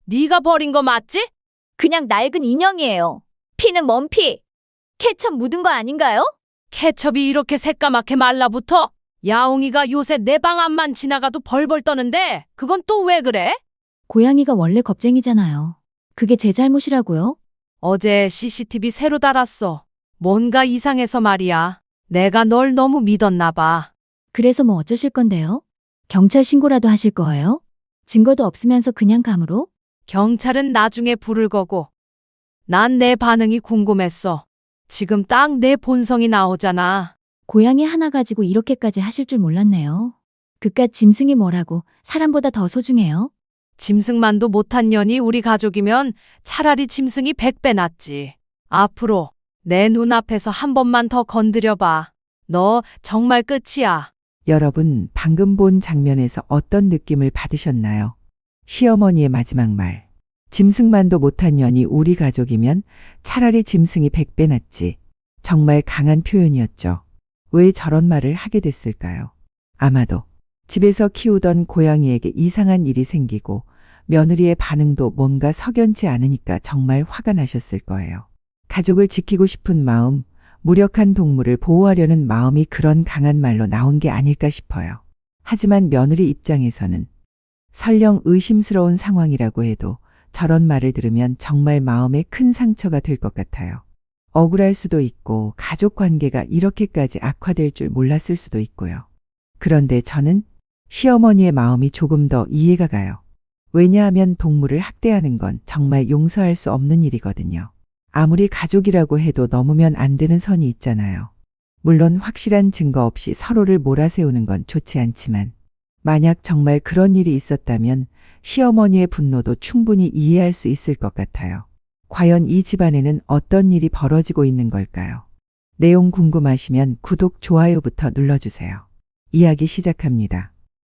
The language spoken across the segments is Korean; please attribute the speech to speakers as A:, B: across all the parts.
A: 네가 버린 거 맞지?
B: 그냥 낡은 인형이에요. 피는 뭔 피? 케첩 묻은 거 아닌가요?
A: 케첩이 이렇게 새까맣게 말라붙어? 야옹이가 요새 내 방 앞만 지나가도 벌벌 떠는데 그건 또 왜 그래?
C: 고양이가 원래 겁쟁이잖아요. 그게 제 잘못이라고요?
A: 어제 CCTV 새로 달았어. 뭔가 이상해서 말이야. 내가 널 너무 믿었나 봐.
C: 그래서 뭐 어쩌실 건데요? 경찰 신고라도 하실 거예요? 증거도 없으면서 그냥 감으로?
A: 경찰은 나중에 부를 거고. 난 내 반응이 궁금했어. 지금 딱 내 본성이 나오잖아.
C: 고양이 하나 가지고 이렇게까지 하실 줄 몰랐네요. 그깟 짐승이 뭐라고 사람보다 더 소중해요?
A: 짐승만도 못한 년이 우리 가족이면 차라리 짐승이 100배 낫지. 앞으로 내 눈앞에서 한 번만 더 건드려봐. 너 정말 끝이야.
D: 여러분, 방금 본 장면에서 어떤 느낌을 받으셨나요? 시어머니의 마지막 말. 짐승만도 못한 년이 우리 가족이면 차라리 짐승이 100배 낫지. 정말 강한 표현이었죠. 왜 저런 말을 하게 됐을까요? 아마도 집에서 키우던 고양이에게 이상한 일이 생기고 며느리의 반응도 뭔가 석연치 않으니까 정말 화가 나셨을 거예요. 가족을 지키고 싶은 마음, 무력한 동물을 보호하려는 마음이 그런 강한 말로 나온 게 아닐까 싶어요. 하지만 며느리 입장에서는 설령 의심스러운 상황이라고 해도 저런 말을 들으면 정말 마음에 큰 상처가 될 것 같아요. 억울할 수도 있고 가족 관계가 이렇게까지 악화될 줄 몰랐을 수도 있고요. 그런데 저는 시어머니의 마음이 조금 더 이해가 가요. 왜냐하면 동물을 학대하는 건 정말 용서할 수 없는 일이거든요. 아무리 가족이라고 해도 넘으면 안 되는 선이 있잖아요. 물론 확실한 증거 없이 서로를 몰아세우는 건 좋지 않지만 만약 정말 그런 일이 있었다면 시어머니의 분노도 충분히 이해할 수 있을 것 같아요. 과연 이 집안에는 어떤 일이 벌어지고 있는 걸까요? 내용 궁금하시면 구독, 좋아요부터 눌러주세요. 이야기 시작합니다.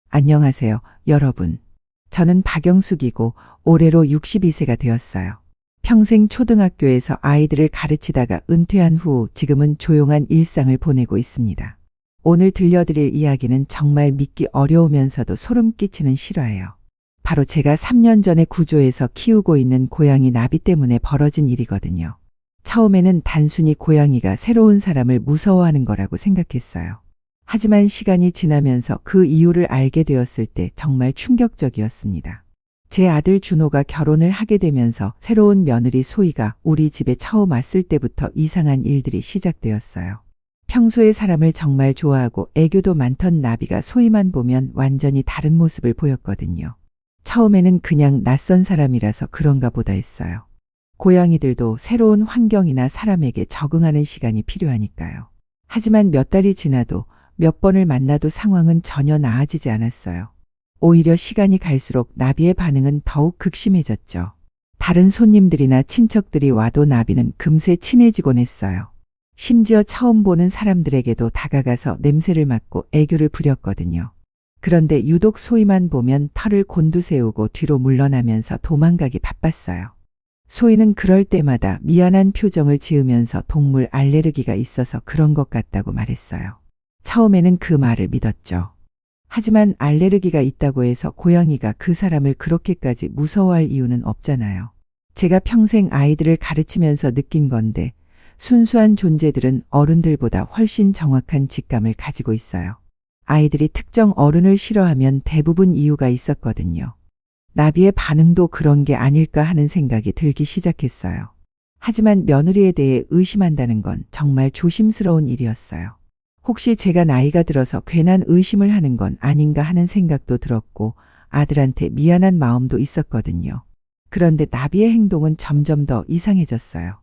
D: 안녕하세요, 여러분. 저는 박영숙이고 올해로 62세가 되었어요. 평생 초등학교에서 아이들을 가르치다가 은퇴한 후 지금은 조용한 일상을 보내고 있습니다. 오늘 들려드릴 이야기는 정말 믿기 어려우면서도 소름 끼치는 실화예요. 바로 제가 3년 전에 구조해서 키우고 있는 고양이 나비 때문에 벌어진 일이거든요. 처음에는 단순히 고양이가 새로운 사람을 무서워하는 거라고 생각했어요. 하지만 시간이 지나면서 그 이유를 알게 되었을 때 정말 충격적이었습니다. 제 아들 준호가 결혼을 하게 되면서 새로운 며느리 소희가 우리 집에 처음 왔을 때부터 이상한 일들이 시작되었어요. 평소에 사람을 정말 좋아하고 애교도 많던 나비가 소희만 보면 완전히 다른 모습을 보였거든요. 처음에는 그냥 낯선 사람이라서 그런가 보다 했어요. 고양이들도 새로운 환경이나 사람에게 적응하는 시간이 필요하니까요. 하지만 몇 달이 지나도 몇 번을 만나도 상황은 전혀 나아지지 않았어요. 오히려 시간이 갈수록 나비의 반응은 더욱 극심해졌죠. 다른 손님들이나 친척들이 와도 나비는 금세 친해지곤 했어요. 심지어 처음 보는 사람들에게도 다가가서 냄새를 맡고 애교를 부렸거든요. 그런데 유독 소희만 보면 털을 곤두세우고 뒤로 물러나면서 도망가기 바빴어요. 소희는 그럴 때마다 미안한 표정을 지으면서 동물 알레르기가 있어서 그런 것 같다고 말했어요. 처음에는 그 말을 믿었죠. 하지만 알레르기가 있다고 해서 고양이가 그 사람을 그렇게까지 무서워할 이유는 없잖아요. 제가 평생 아이들을 가르치면서 느낀 건데 순수한 존재들은 어른들보다 훨씬 정확한 직감을 가지고 있어요. 아이들이 특정 어른을 싫어하면 대부분 이유가 있었거든요. 나비의 반응도 그런 게 아닐까 하는 생각이 들기 시작했어요. 하지만 며느리에 대해 의심한다는 건 정말 조심스러운 일이었어요. 혹시 제가 나이가 들어서 괜한 의심을 하는 건 아닌가 하는 생각도 들었고 아들한테 미안한 마음도 있었거든요. 그런데 나비의 행동은 점점 더 이상해졌어요.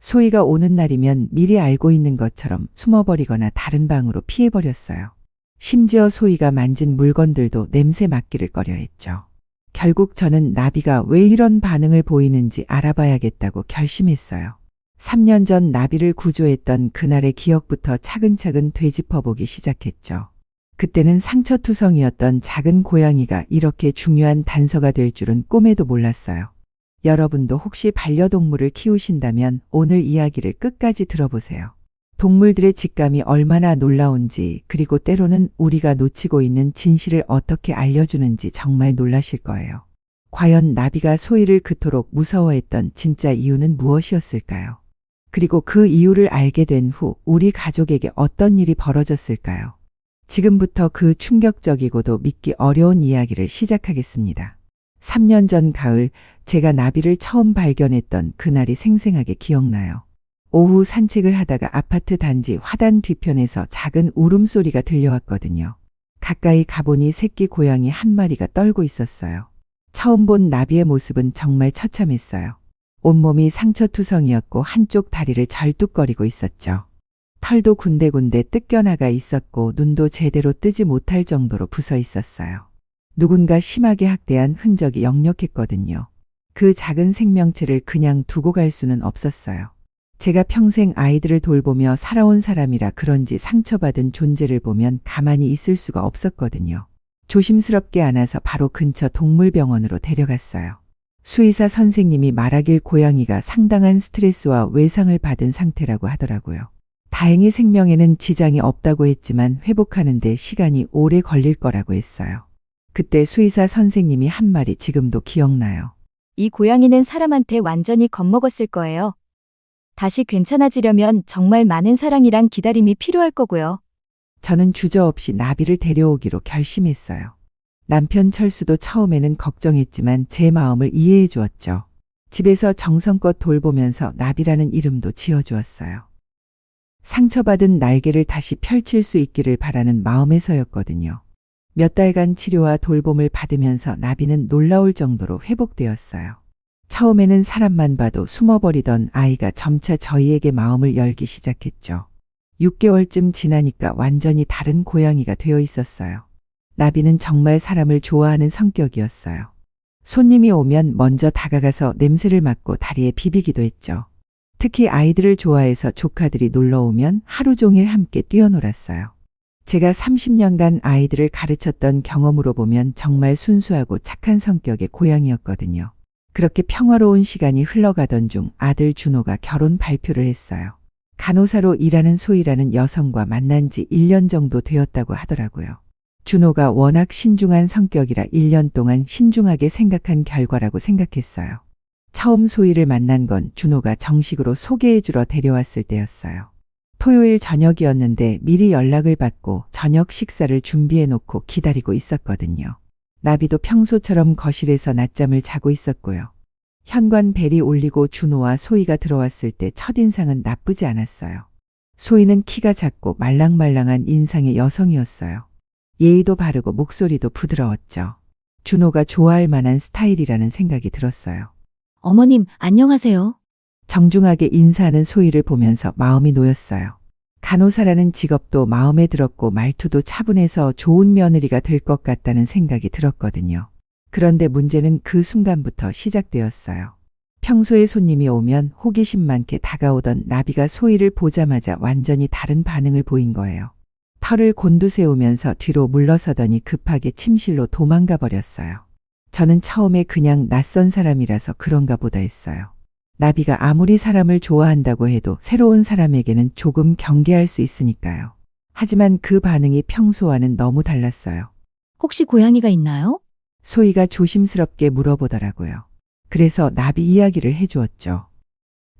D: 소희가 오는 날이면 미리 알고 있는 것처럼 숨어버리거나 다른 방으로 피해버렸어요. 심지어 소희가 만진 물건들도 냄새 맡기를 꺼려했죠. 결국 저는 나비가 왜 이런 반응을 보이는지 알아봐야겠다고 결심했어요. 3년 전 나비를 구조했던 그날의 기억부터 차근차근 되짚어보기 시작했죠. 그때는 상처투성이었던 작은 고양이가 이렇게 중요한 단서가 될 줄은 꿈에도 몰랐어요. 여러분도 혹시 반려동물을 키우신다면 오늘 이야기를 끝까지 들어보세요. 동물들의 직감이 얼마나 놀라운지, 그리고 때로는 우리가 놓치고 있는 진실을 어떻게 알려주는지 정말 놀라실 거예요. 과연 나비가 소희를 그토록 무서워했던 진짜 이유는 무엇이었을까요? 그리고 그 이유를 알게 된 후 우리 가족에게 어떤 일이 벌어졌을까요? 지금부터 그 충격적이고도 믿기 어려운 이야기를 시작하겠습니다. 3년 전 가을 제가 나비를 처음 발견했던 그날이 생생하게 기억나요. 오후 산책을 하다가 아파트 단지 화단 뒤편에서 작은 울음소리가 들려왔거든요. 가까이 가보니 새끼 고양이 한 마리가 떨고 있었어요. 처음 본 나비의 모습은 정말 처참했어요. 온몸이 상처투성이었고 한쪽 다리를 절뚝거리고 있었죠. 털도 군데군데 뜯겨나가 있었고 눈도 제대로 뜨지 못할 정도로 부서 있었어요. 누군가 심하게 학대한 흔적이 역력했거든요. 그 작은 생명체를 그냥 두고 갈 수는 없었어요. 제가 평생 아이들을 돌보며 살아온 사람이라 그런지 상처받은 존재를 보면 가만히 있을 수가 없었거든요. 조심스럽게 안아서 바로 근처 동물병원으로 데려갔어요. 수의사 선생님이 말하길 고양이가 상당한 스트레스와 외상을 받은 상태라고 하더라고요. 다행히 생명에는 지장이 없다고 했지만 회복하는 데 시간이 오래 걸릴 거라고 했어요. 그때 수의사 선생님이 한 말이 지금도 기억나요.
B: 이 고양이는 사람한테 완전히 겁먹었을 거예요. 다시 괜찮아지려면 정말 많은 사랑이랑 기다림이 필요할 거고요.
D: 저는 주저없이 나비를 데려오기로 결심했어요. 남편 철수도 처음에는 걱정했지만 제 마음을 이해해 주었죠. 집에서 정성껏 돌보면서 나비라는 이름도 지어주었어요. 상처받은 날개를 다시 펼칠 수 있기를 바라는 마음에서였거든요. 몇 달간 치료와 돌봄을 받으면서 나비는 놀라울 정도로 회복되었어요. 처음에는 사람만 봐도 숨어버리던 아이가 점차 저희에게 마음을 열기 시작했죠. 6개월쯤 지나니까 완전히 다른 고양이가 되어 있었어요. 나비는 정말 사람을 좋아하는 성격이었어요. 손님이 오면 먼저 다가가서 냄새를 맡고 다리에 비비기도 했죠. 특히 아이들을 좋아해서 조카들이 놀러 오면 하루 종일 함께 뛰어놀았어요. 제가 30년간 아이들을 가르쳤던 경험으로 보면 정말 순수하고 착한 성격의 고양이였거든요. 그렇게 평화로운 시간이 흘러가던 중 아들 준호가 결혼 발표를 했어요. 간호사로 일하는 소희라는 여성과 만난 지 1년 정도 되었다고 하더라고요. 준호가 워낙 신중한 성격이라 1년 동안 신중하게 생각한 결과라고 생각했어요. 처음 소희를 만난 건 준호가 정식으로 소개해주러 데려왔을 때였어요. 토요일 저녁이었는데 미리 연락을 받고 저녁 식사를 준비해놓고 기다리고 있었거든요. 나비도 평소처럼 거실에서 낮잠을 자고 있었고요. 현관 벨이 울리고 준호와 소희가 들어왔을 때 첫인상은 나쁘지 않았어요. 소희는 키가 작고 말랑말랑한 인상의 여성이었어요. 예의도 바르고 목소리도 부드러웠죠. 준호가 좋아할 만한 스타일이라는 생각이 들었어요.
C: 어머님, 안녕하세요.
D: 정중하게 인사하는 소희를 보면서 마음이 놓였어요. 간호사라는 직업도 마음에 들었고 말투도 차분해서 좋은 며느리가 될 것 같다는 생각이 들었거든요. 그런데 문제는 그 순간부터 시작되었어요. 평소에 손님이 오면 호기심 많게 다가오던 나비가 소희를 보자마자 완전히 다른 반응을 보인 거예요. 털을 곤두세우면서 뒤로 물러서더니 급하게 침실로 도망가 버렸어요. 저는 처음에 그냥 낯선 사람이라서 그런가 보다 했어요. 나비가 아무리 사람을 좋아한다고 해도 새로운 사람에게는 조금 경계할 수 있으니까요. 하지만 그 반응이 평소와는 너무 달랐어요.
C: 혹시 고양이가 있나요?
D: 소희가 조심스럽게 물어보더라고요. 그래서 나비 이야기를 해주었죠.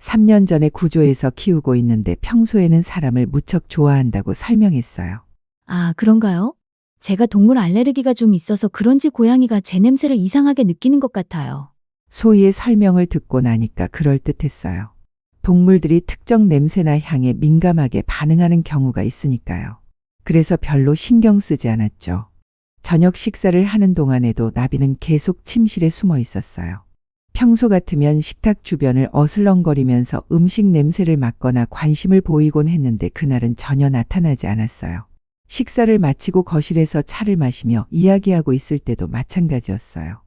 D: 3년 전에 구조해서 키우고 있는데 평소에는 사람을 무척 좋아한다고 설명했어요.
C: 아, 그런가요? 제가 동물 알레르기가 좀 있어서 그런지 고양이가 제 냄새를 이상하게 느끼는 것 같아요.
D: 소희의 설명을 듣고 나니까 그럴듯했어요. 동물들이 특정 냄새나 향에 민감하게 반응하는 경우가 있으니까요. 그래서 별로 신경 쓰지 않았죠. 저녁 식사를 하는 동안에도 나비는 계속 침실에 숨어 있었어요. 평소 같으면 식탁 주변을 어슬렁거리면서 음식 냄새를 맡거나 관심을 보이곤 했는데 그날은 전혀 나타나지 않았어요. 식사를 마치고 거실에서 차를 마시며 이야기하고 있을 때도 마찬가지였어요.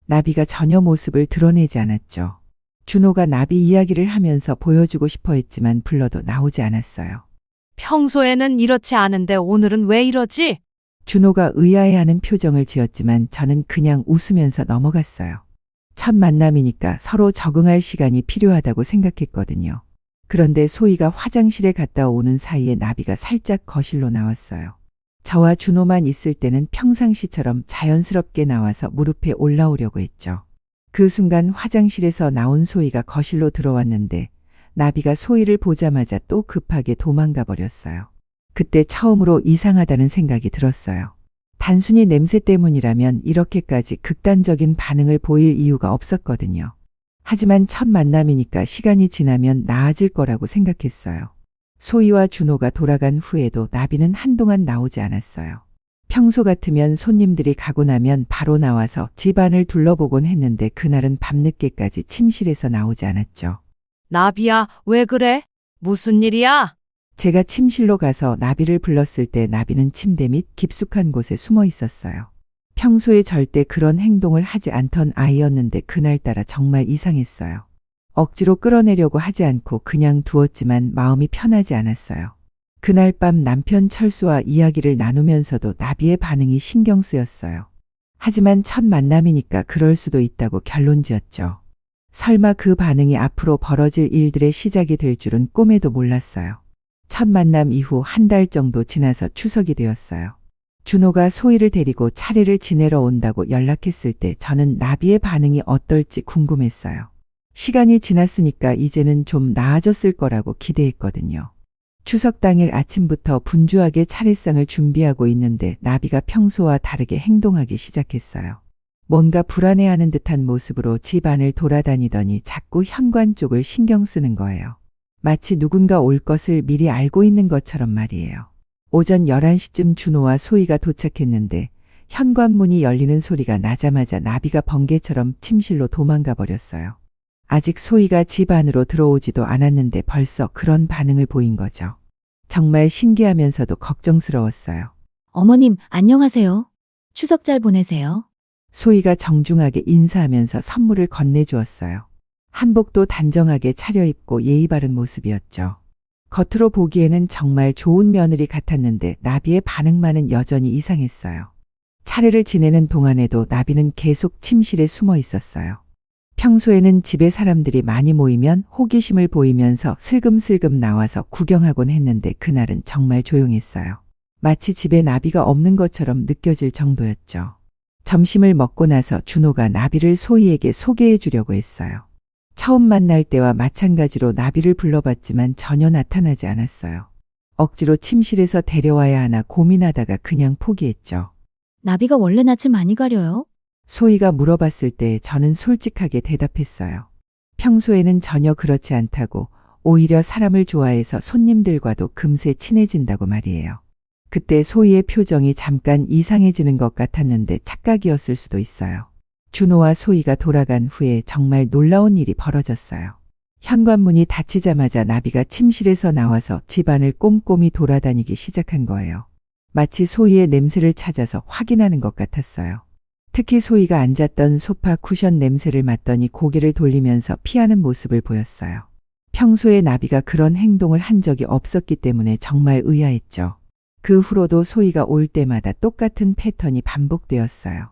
D: 나비가 전혀 모습을 드러내지 않았죠. 준호가 나비 이야기를 하면서 보여주고 싶어 했지만 불러도 나오지 않았어요.
A: 평소에는 이렇지 않은데 오늘은 왜 이러지?
D: 준호가 의아해하는 표정을 지었지만 저는 그냥 웃으면서 넘어갔어요. 첫 만남이니까 서로 적응할 시간이 필요하다고 생각했거든요. 그런데 소희가 화장실에 갔다 오는 사이에 나비가 살짝 거실로 나왔어요. 저와 준호만 있을 때는 평상시처럼 자연스럽게 나와서 무릎에 올라오려고 했죠. 그 순간 화장실에서 나온 소희가 거실로 들어왔는데 나비가 소희를 보자마자 또 급하게 도망가 버렸어요. 그때 처음으로 이상하다는 생각이 들었어요. 단순히 냄새 때문이라면 이렇게까지 극단적인 반응을 보일 이유가 없었거든요. 하지만 첫 만남이니까 시간이 지나면 나아질 거라고 생각했어요. 소희와 준호가 돌아간 후에도 나비는 한동안 나오지 않았어요. 평소 같으면 손님들이 가고 나면 바로 나와서 집안을 둘러보곤 했는데 그날은 밤늦게까지 침실에서 나오지 않았죠.
A: 나비야, 왜 그래? 무슨 일이야?
D: 제가 침실로 가서 나비를 불렀을 때 나비는 침대 밑 깊숙한 곳에 숨어 있었어요. 평소에 절대 그런 행동을 하지 않던 아이였는데 그날따라 정말 이상했어요. 억지로 끌어내려고 하지 않고 그냥 두었지만 마음이 편하지 않았어요. 그날 밤 남편 철수와 이야기를 나누면서도 나비의 반응이 신경 쓰였어요. 하지만 첫 만남이니까 그럴 수도 있다고 결론지었죠. 설마 그 반응이 앞으로 벌어질 일들의 시작이 될 줄은 꿈에도 몰랐어요. 첫 만남 이후 한 달 정도 지나서 추석이 되었어요. 준호가 소희를 데리고 차례를 지내러 온다고 연락했을 때 저는 나비의 반응이 어떨지 궁금했어요. 시간이 지났으니까 이제는 좀 나아졌을 거라고 기대했거든요. 추석 당일 아침부터 분주하게 차례상을 준비하고 있는데 나비가 평소와 다르게 행동하기 시작했어요. 뭔가 불안해하는 듯한 모습으로 집 안을 돌아다니더니 자꾸 현관 쪽을 신경 쓰는 거예요. 마치 누군가 올 것을 미리 알고 있는 것처럼 말이에요. 오전 11시쯤 준호와 소희가 도착했는데 현관문이 열리는 소리가 나자마자 나비가 번개처럼 침실로 도망가 버렸어요. 아직 소희가 집 안으로 들어오지도 않았는데 벌써 그런 반응을 보인 거죠. 정말 신기하면서도 걱정스러웠어요.
C: 어머님, 안녕하세요. 추석 잘 보내세요.
D: 소희가 정중하게 인사하면서 선물을 건네주었어요. 한복도 단정하게 차려입고 예의 바른 모습이었죠. 겉으로 보기에는 정말 좋은 며느리 같았는데 나비의 반응만은 여전히 이상했어요. 차례를 지내는 동안에도 나비는 계속 침실에 숨어 있었어요. 평소에는 집에 사람들이 많이 모이면 호기심을 보이면서 슬금슬금 나와서 구경하곤 했는데 그날은 정말 조용했어요. 마치 집에 나비가 없는 것처럼 느껴질 정도였죠. 점심을 먹고 나서 준호가 나비를 소희에게 소개해 주려고 했어요. 처음 만날 때와 마찬가지로 나비를 불러봤지만 전혀 나타나지 않았어요. 억지로 침실에서 데려와야 하나 고민하다가 그냥 포기했죠.
C: 나비가 원래 낯을 많이 가려요?
D: 소희가 물어봤을 때 저는 솔직하게 대답했어요. 평소에는 전혀 그렇지 않다고 오히려 사람을 좋아해서 손님들과도 금세 친해진다고 말이에요. 그때 소희의 표정이 잠깐 이상해지는 것 같았는데 착각이었을 수도 있어요. 준호와 소희가 돌아간 후에 정말 놀라운 일이 벌어졌어요. 현관문이 닫히자마자 나비가 침실에서 나와서 집안을 꼼꼼히 돌아다니기 시작한 거예요. 마치 소희의 냄새를 찾아서 확인하는 것 같았어요. 특히 소희가 앉았던 소파 쿠션 냄새를 맡더니 고개를 돌리면서 피하는 모습을 보였어요. 평소에 나비가 그런 행동을 한 적이 없었기 때문에 정말 의아했죠. 그 후로도 소희가 올 때마다 똑같은 패턴이 반복되었어요.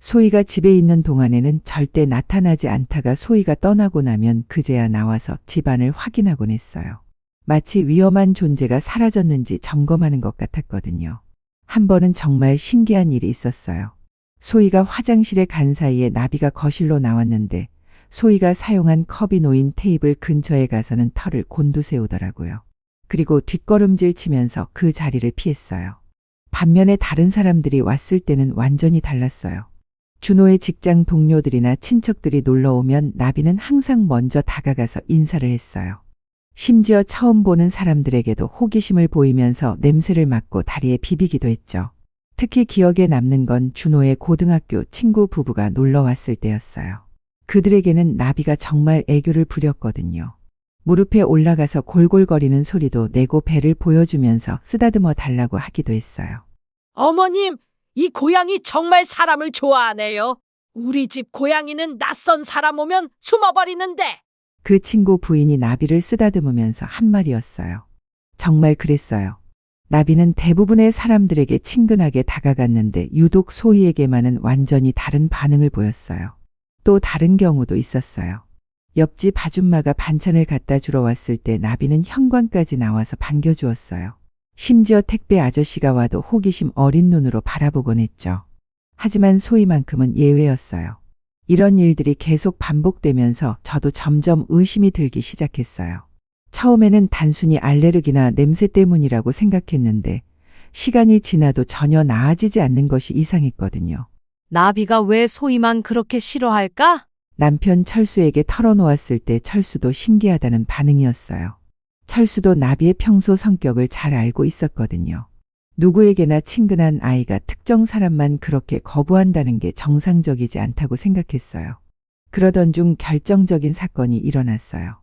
D: 소희가 집에 있는 동안에는 절대 나타나지 않다가 소희가 떠나고 나면 그제야 나와서 집안을 확인하곤 했어요. 마치 위험한 존재가 사라졌는지 점검하는 것 같았거든요. 한 번은 정말 신기한 일이 있었어요. 소희가 화장실에 간 사이에 나비가 거실로 나왔는데 소희가 사용한 컵이 놓인 테이블 근처에 가서는 털을 곤두세우더라고요. 그리고 뒷걸음질 치면서 그 자리를 피했어요. 반면에 다른 사람들이 왔을 때는 완전히 달랐어요. 준호의 직장 동료들이나 친척들이 놀러 오면 나비는 항상 먼저 다가가서 인사를 했어요. 심지어 처음 보는 사람들에게도 호기심을 보이면서 냄새를 맡고 다리에 비비기도 했죠. 특히 기억에 남는 건 준호의 고등학교 친구 부부가 놀러 왔을 때였어요. 그들에게는 나비가 정말 애교를 부렸거든요. 무릎에 올라가서 골골거리는 소리도 내고 배를 보여주면서 쓰다듬어 달라고 하기도 했어요.
E: 어머님, 이 고양이 정말 사람을 좋아하네요. 우리 집 고양이는 낯선 사람 오면 숨어버리는데.
D: 그 친구 부인이 나비를 쓰다듬으면서 한 말이었어요. 정말 그랬어요. 나비는 대부분의 사람들에게 친근하게 다가갔는데 유독 소희에게만은 완전히 다른 반응을 보였어요. 또 다른 경우도 있었어요. 옆집 아줌마가 반찬을 갖다 주러 왔을 때 나비는 현관까지 나와서 반겨주었어요. 심지어 택배 아저씨가 와도 호기심 어린 눈으로 바라보곤 했죠. 하지만 소희만큼은 예외였어요. 이런 일들이 계속 반복되면서 저도 점점 의심이 들기 시작했어요. 처음에는 단순히 알레르기나 냄새 때문이라고 생각했는데 시간이 지나도 전혀 나아지지 않는 것이 이상했거든요.
A: 나비가 왜 소희만 그렇게 싫어할까?
D: 남편 철수에게 털어놓았을 때 철수도 신기하다는 반응이었어요. 철수도 나비의 평소 성격을 잘 알고 있었거든요. 누구에게나 친근한 아이가 특정 사람만 그렇게 거부한다는 게 정상적이지 않다고 생각했어요. 그러던 중 결정적인 사건이 일어났어요.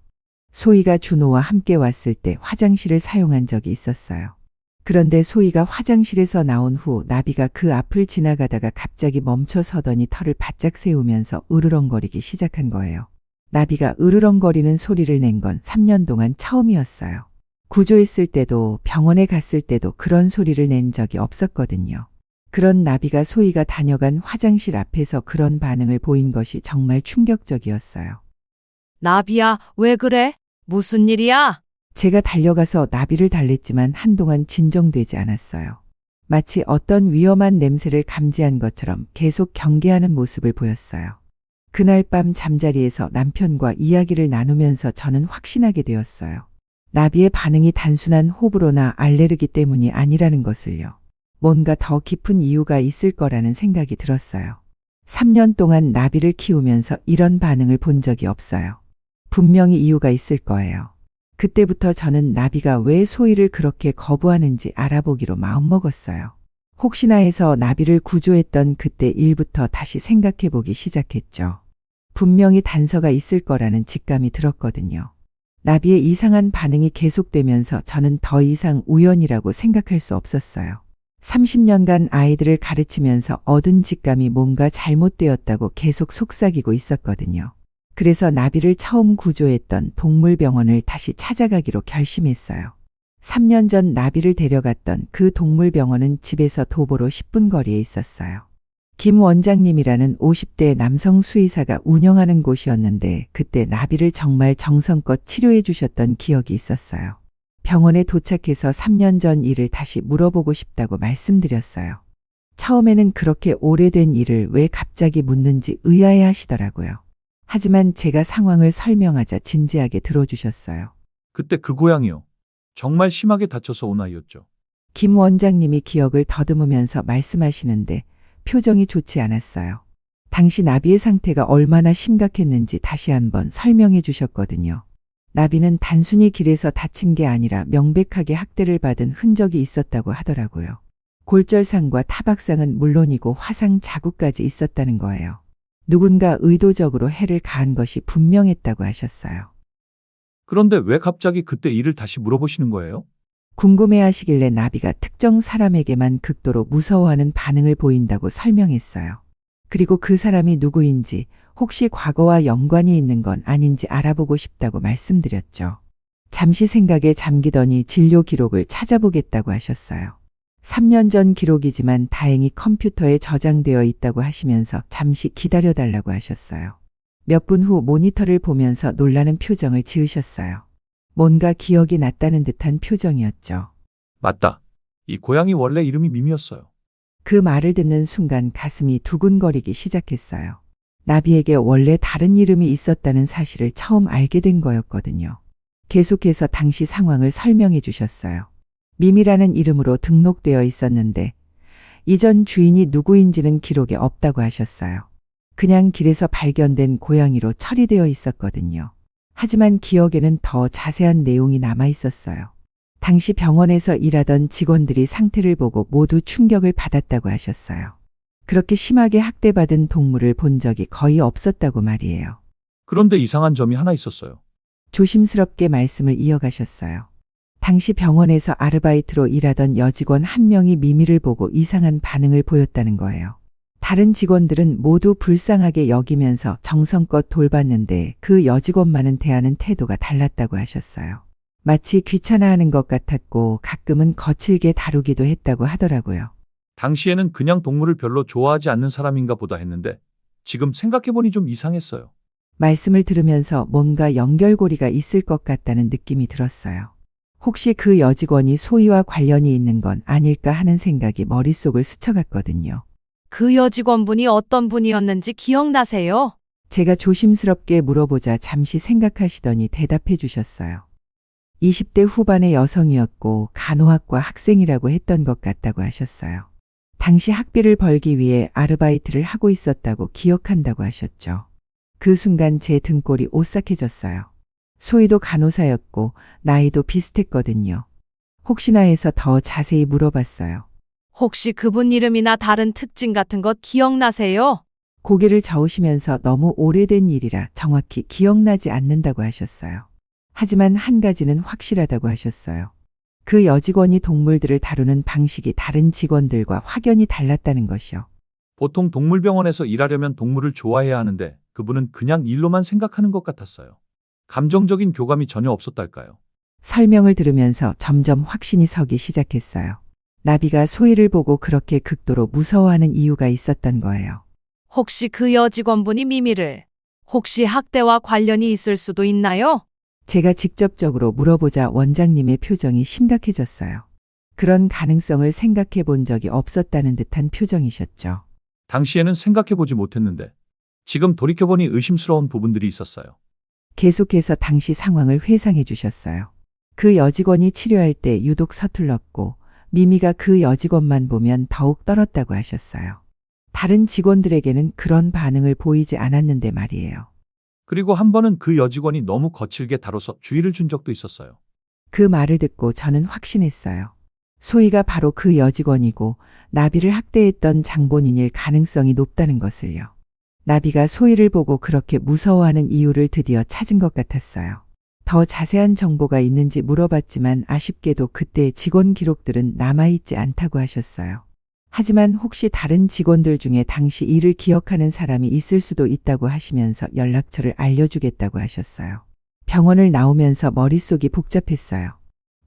D: 소희가 준호와 함께 왔을 때 화장실을 사용한 적이 있었어요. 그런데 소희가 화장실에서 나온 후 나비가 그 앞을 지나가다가 갑자기 멈춰 서더니 털을 바짝 세우면서 으르렁거리기 시작한 거예요. 나비가 으르렁거리는 소리를 낸 건 3년 동안 처음이었어요. 구조했을 때도 병원에 갔을 때도 그런 소리를 낸 적이 없었거든요. 그런 나비가 소희가 다녀간 화장실 앞에서 그런 반응을 보인 것이 정말 충격적이었어요.
A: 나비야, 왜 그래? 무슨 일이야?
D: 제가 달려가서 나비를 달랬지만 한동안 진정되지 않았어요. 마치 어떤 위험한 냄새를 감지한 것처럼 계속 경계하는 모습을 보였어요. 그날 밤 잠자리에서 남편과 이야기를 나누면서 저는 확신하게 되었어요. 나비의 반응이 단순한 호불호나 알레르기 때문이 아니라는 것을요. 뭔가 더 깊은 이유가 있을 거라는 생각이 들었어요. 3년 동안 나비를 키우면서 이런 반응을 본 적이 없어요. 분명히 이유가 있을 거예요. 그때부터 저는 나비가 왜 소희를 그렇게 거부하는지 알아보기로 마음먹었어요. 혹시나 해서 나비를 구조했던 그때 일부터 다시 생각해보기 시작했죠. 분명히 단서가 있을 거라는 직감이 들었거든요. 나비의 이상한 반응이 계속되면서 저는 더 이상 우연이라고 생각할 수 없었어요. 30년간 아이들을 가르치면서 얻은 직감이 뭔가 잘못되었다고 계속 속삭이고 있었거든요. 그래서 나비를 처음 구조했던 동물병원을 다시 찾아가기로 결심했어요. 3년 전 나비를 데려갔던 그 동물병원은 집에서 도보로 10분 거리에 있었어요. 김 원장님이라는 50대 남성 수의사가 운영하는 곳이었는데 그때 나비를 정말 정성껏 치료해 주셨던 기억이 있었어요. 병원에 도착해서 3년 전 일을 다시 물어보고 싶다고 말씀드렸어요. 처음에는 그렇게 오래된 일을 왜 갑자기 묻는지 의아해 하시더라고요. 하지만 제가 상황을 설명하자 진지하게 들어주셨어요.
F: 그때 그 고양이요. 정말 심하게 다쳐서 온 아이였죠.
D: 김 원장님이 기억을 더듬으면서 말씀하시는데 표정이 좋지 않았어요. 당시 나비의 상태가 얼마나 심각했는지 다시 한번 설명해 주셨거든요. 나비는 단순히 길에서 다친 게 아니라 명백하게 학대를 받은 흔적이 있었다고 하더라고요. 골절상과 타박상은 물론이고 화상 자국까지 있었다는 거예요. 누군가 의도적으로 해를 가한 것이 분명했다고 하셨어요.
F: 그런데 왜 갑자기 그때 일을 다시 물어보시는 거예요?
D: 궁금해하시길래 나비가 특정 사람에게만 극도로 무서워하는 반응을 보인다고 설명했어요. 그리고 그 사람이 누구인지 혹시 과거와 연관이 있는 건 아닌지 알아보고 싶다고 말씀드렸죠. 잠시 생각에 잠기더니 진료 기록을 찾아보겠다고 하셨어요. 3년 전 기록이지만 다행히 컴퓨터에 저장되어 있다고 하시면서 잠시 기다려달라고 하셨어요. 몇 분 후 모니터를 보면서 놀라는 표정을 지으셨어요. 뭔가 기억이 났다는 듯한 표정이었죠.
F: 맞다. 이 고양이 원래 이름이 미미였어요.
D: 그 말을 듣는 순간 가슴이 두근거리기 시작했어요. 나비에게 원래 다른 이름이 있었다는 사실을 처음 알게 된 거였거든요. 계속해서 당시 상황을 설명해 주셨어요. 미미라는 이름으로 등록되어 있었는데 이전 주인이 누구인지는 기록에 없다고 하셨어요. 그냥 길에서 발견된 고양이로 처리되어 있었거든요. 하지만 기억에는 더 자세한 내용이 남아 있었어요. 당시 병원에서 일하던 직원들이 상태를 보고 모두 충격을 받았다고 하셨어요. 그렇게 심하게 학대받은 동물을 본 적이 거의 없었다고 말이에요.
F: 그런데 이상한 점이 하나 있었어요.
D: 조심스럽게 말씀을 이어가셨어요. 당시 병원에서 아르바이트로 일하던 여직원 한 명이 미미를 보고 이상한 반응을 보였다는 거예요. 다른 직원들은 모두 불쌍하게 여기면서 정성껏 돌봤는데 그 여직원만은 대하는 태도가 달랐다고 하셨어요. 마치 귀찮아하는 것 같았고 가끔은 거칠게 다루기도 했다고 하더라고요.
F: 당시에는 그냥 동물을 별로 좋아하지 않는 사람인가 보다 했는데 지금 생각해보니 좀 이상했어요.
D: 말씀을 들으면서 뭔가 연결고리가 있을 것 같다는 느낌이 들었어요. 혹시 그 여직원이 소희와 관련이 있는 건 아닐까 하는 생각이 머릿속을 스쳐갔거든요.
A: 그 여직원분이 어떤 분이었는지 기억나세요?
D: 제가 조심스럽게 물어보자 잠시 생각하시더니 대답해 주셨어요. 20대 후반의 여성이었고 간호학과 학생이라고 했던 것 같다고 하셨어요. 당시 학비를 벌기 위해 아르바이트를 하고 있었다고 기억한다고 하셨죠. 그 순간 제 등골이 오싹해졌어요. 소희도 간호사였고 나이도 비슷했거든요. 혹시나 해서 더 자세히 물어봤어요.
A: 혹시 그분 이름이나 다른 특징 같은 것 기억나세요?
D: 고개를 저으시면서 너무 오래된 일이라 정확히 기억나지 않는다고 하셨어요. 하지만 한 가지는 확실하다고 하셨어요. 그 여직원이 동물들을 다루는 방식이 다른 직원들과 확연히 달랐다는 것이요.
F: 보통 동물병원에서 일하려면 동물을 좋아해야 하는데 그분은 그냥 일로만 생각하는 것 같았어요. 감정적인 교감이 전혀 없었달까요?
D: 설명을 들으면서 점점 확신이 서기 시작했어요. 나비가 소희를 보고 그렇게 극도로 무서워하는 이유가 있었던 거예요.
A: 혹시 그 여직원분이 미미를 혹시 학대와 관련이 있을 수도 있나요?
D: 제가 직접적으로 물어보자 원장님의 표정이 심각해졌어요. 그런 가능성을 생각해 본 적이 없었다는 듯한 표정이셨죠.
F: 당시에는 생각해보지 못했는데 지금 돌이켜보니 의심스러운 부분들이 있었어요.
D: 계속해서 당시 상황을 회상해 주셨어요. 그 여직원이 치료할 때 유독 서툴렀고 미미가 그 여직원만 보면 더욱 떨었다고 하셨어요. 다른 직원들에게는 그런 반응을 보이지 않았는데 말이에요.
F: 그리고 한 번은 그 여직원이 너무 거칠게 다뤄서 주의를 준 적도 있었어요.
D: 그 말을 듣고 저는 확신했어요. 소희가 바로 그 여직원이고 나비를 학대했던 장본인일 가능성이 높다는 것을요. 나비가 소희를 보고 그렇게 무서워하는 이유를 드디어 찾은 것 같았어요. 더 자세한 정보가 있는지 물어봤지만 아쉽게도 그때의 직원 기록들은 남아있지 않다고 하셨어요. 하지만 혹시 다른 직원들 중에 당시 일을 기억하는 사람이 있을 수도 있다고 하시면서 연락처를 알려주겠다고 하셨어요. 병원을 나오면서 머릿속이 복잡했어요.